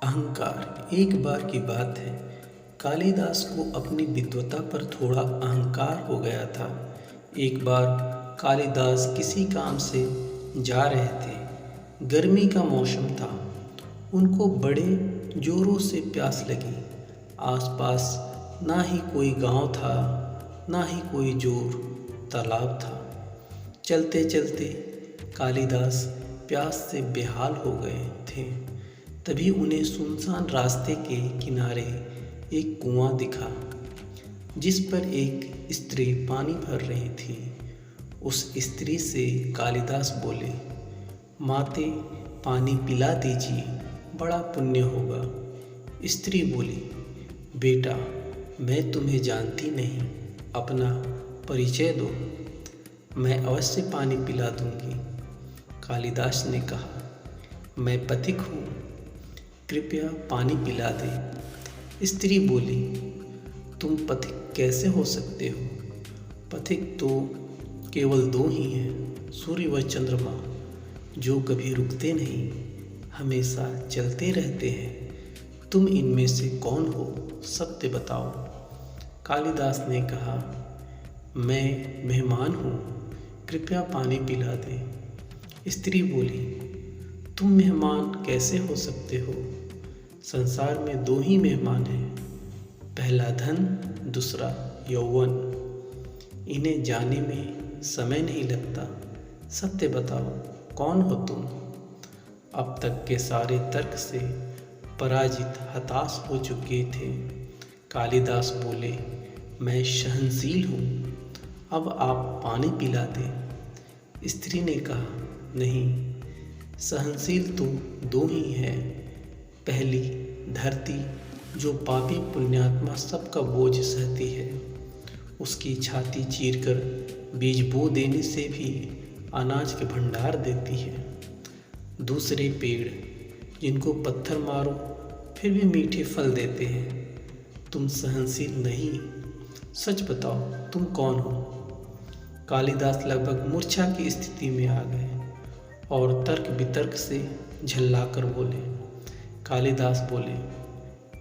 अहंकार। एक बार की बात है, कालिदास को अपनी विद्वता पर थोड़ा अहंकार हो गया था। एक बार कालिदास किसी काम से जा रहे थे। गर्मी का मौसम था। उनको बड़े जोरों से प्यास लगी। आसपास ना ही कोई गांव था, ना ही कोई जोर तालाब था। चलते चलते कालिदास प्यास से बेहाल हो गए थे। तभी उन्हें सुनसान रास्ते के किनारे एक कुआं दिखा, जिस पर एक स्त्री पानी भर रही थी। उस स्त्री से कालिदास बोले, माते पानी पिला दीजिए, बड़ा पुण्य होगा। स्त्री बोली, बेटा मैं तुम्हें जानती नहीं, अपना परिचय दो, मैं अवश्य पानी पिला दूंगी। कालिदास ने कहा, मैं पथिक हूँ, कृपया पानी पिला दे। स्त्री बोली, तुम पथिक कैसे हो सकते हो? पथिक तो केवल दो ही हैं, सूर्य व चंद्रमा, जो कभी रुकते नहीं, हमेशा चलते रहते हैं। तुम इनमें से कौन हो? सत्य बताओ। कालिदास ने कहा, मैं मेहमान हूँ, कृपया पानी पिला दे। स्त्री बोली, तुम मेहमान कैसे हो सकते हो? संसार में दो ही मेहमान हैं, पहला धन, दूसरा यौवन। इन्हें जाने में समय नहीं लगता। सत्य बताओ, कौन हो तुम? अब तक के सारे तर्क से पराजित हताश हो चुके थे। कालिदास बोले, मैं सहनशील हूँ, अब आप पानी पिला दें। स्त्री ने कहा, नहीं, सहनशील तो दो ही हैं। पहली धरती, जो पापी पुण्यात्मा सबका बोझ सहती है, उसकी छाती चीरकर बीज बो देने से भी अनाज के भंडार देती है। दूसरे पेड़, जिनको पत्थर मारो फिर भी मीठे फल देते हैं। तुम सहनशील नहीं, सच बताओ तुम कौन हो? कालिदास लगभग मूर्छा की स्थिति में आ गए और तर्क वितर्क से झल्लाकर बोले। कालिदास बोले,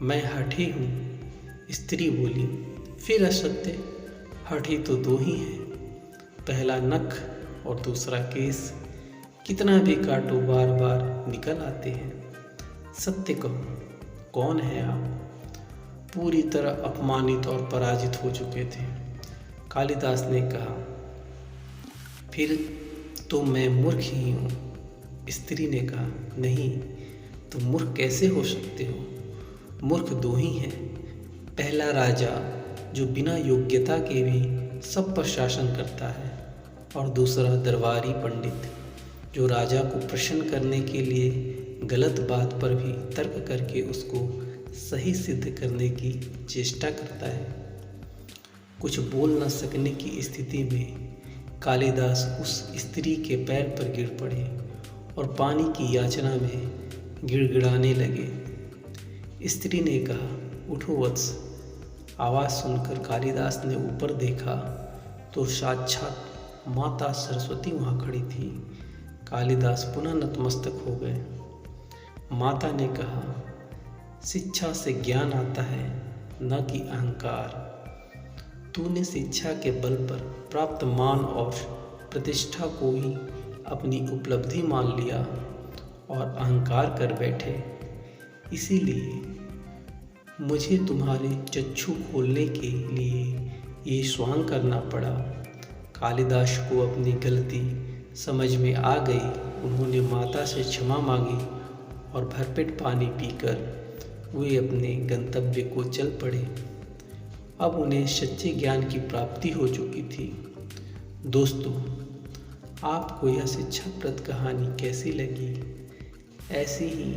मैं हठी हूँ। स्त्री बोली, फिर असत्य, हठी तो दो ही हैं, पहला नख और दूसरा केस, कितना भी काटो बार बार निकल आते हैं। सत्य कहो, कौन है आप? पूरी तरह अपमानित और पराजित हो चुके थे। कालिदास ने कहा, फिर तो मैं मूर्ख ही हूँ। स्त्री ने कहा, नहीं, तुम मूर्ख कैसे हो सकते हो? मूर्ख दो ही हैं, पहला राजा, जो बिना योग्यता के भी सब पर शासन करता है, और दूसरा दरबारी पंडित, जो राजा को प्रसन्न करने के लिए गलत बात पर भी तर्क करके उसको सही सिद्ध करने की चेष्टा करता है। कुछ बोल न सकने की स्थिति में कालिदास उस स्त्री के पैर पर गिर पड़े और पानी की याचना में गिड़गिड़ाने लगे। स्त्री ने कहा, उठो वत्स। आवाज़ सुनकर कालिदास ने ऊपर देखा तो साक्षात माता सरस्वती वहाँ खड़ी थी। कालिदास पुनः नतमस्तक हो गए। माता ने कहा, शिक्षा से ज्ञान आता है, न कि अहंकार। तूने शिक्षा के बल पर प्राप्त मान और प्रतिष्ठा को ही अपनी उपलब्धि मान लिया और अहंकार कर बैठे। इसीलिए मुझे तुम्हारे चक्षु खोलने के लिए ये स्वांग करना पड़ा। कालिदास को अपनी गलती समझ में आ गई। उन्होंने माता से क्षमा मांगी और भरपेट पानी पीकर वे अपने गंतव्य को चल पड़े। अब उन्हें सच्चे ज्ञान की प्राप्ति हो चुकी थी। दोस्तों, आपको यह शिक्षाप्रद कहानी कैसी लगी? ऐसी ही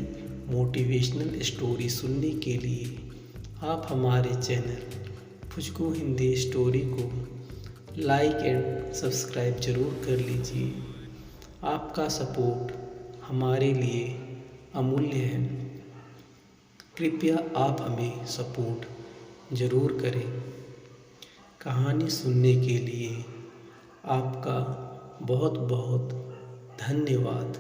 मोटिवेशनल स्टोरी सुनने के लिए आप हमारे चैनल फुचकू हिंदी स्टोरी को लाइक एंड सब्सक्राइब ज़रूर कर लीजिए। आपका सपोर्ट हमारे लिए अमूल्य है। कृपया आप हमें सपोर्ट ज़रूर करें। कहानी सुनने के लिए आपका बहुत बहुत धन्यवाद।